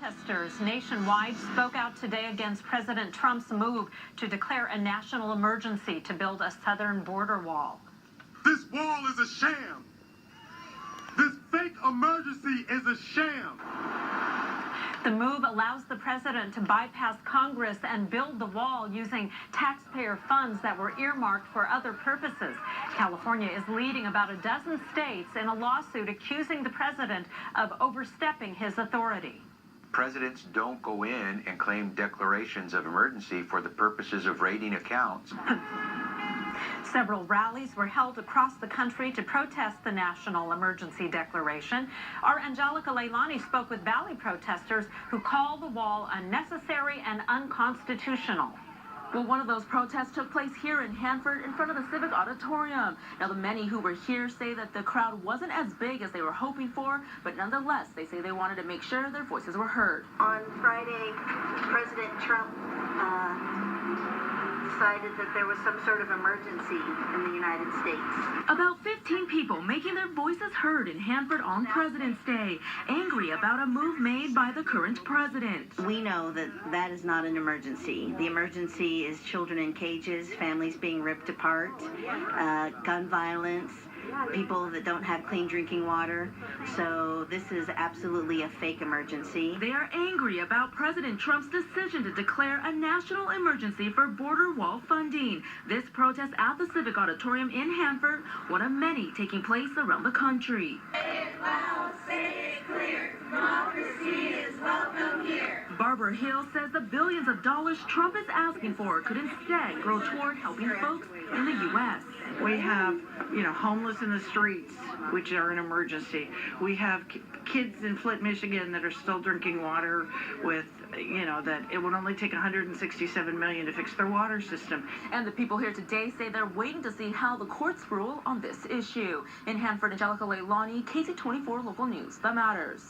Protesters nationwide spoke out today against President Trump's move to declare a national emergency to build a southern border wall. This wall is a sham. This fake emergency is a sham. The move allows the president to bypass Congress and build the wall using taxpayer funds that were earmarked for other purposes. California is leading about a dozen states in a lawsuit accusing the president of overstepping his authority. Presidents don't go in and claim declarations of emergency for the purposes of raiding accounts. Several rallies were held across the country to protest the national emergency declaration. Our Angelica Leilani spoke with Valley protesters who call the wall unnecessary and unconstitutional. Well, one of those protests took place here in Hanford in front of the Civic Auditorium. Now, the many who were here say that the crowd wasn't as big as they were hoping for, but nonetheless, they say they wanted to make sure their voices were heard. On Friday, President Trump decided that there was some sort of emergency in the United States. About 15 people making their voices heard in Hanford on President's Day, angry about a move made by the current president. We know that that is not an emergency. The emergency is children in cages, families being ripped apart, gun violence, people that don't have clean drinking water. So this is absolutely a fake emergency. They are angry about President Trump's decision to declare a national emergency for border wall funding. This protest at the Civic Auditorium in Hanford, one of many taking place around the country. Say it loud, say it clear, democracy is welcome here. Barbara Hill says the billions of dollars Trump is asking for could instead go toward helping folks in the U.S. We have, homeless in the streets, which are an emergency. We have kids in Flint, Michigan that are still drinking water with, that it would only take $167 million to fix their water system. And the people here today say they're waiting to see how the courts rule on this issue. In Hanford, Angelica Leilani, KSEE 24 Local News, that matters.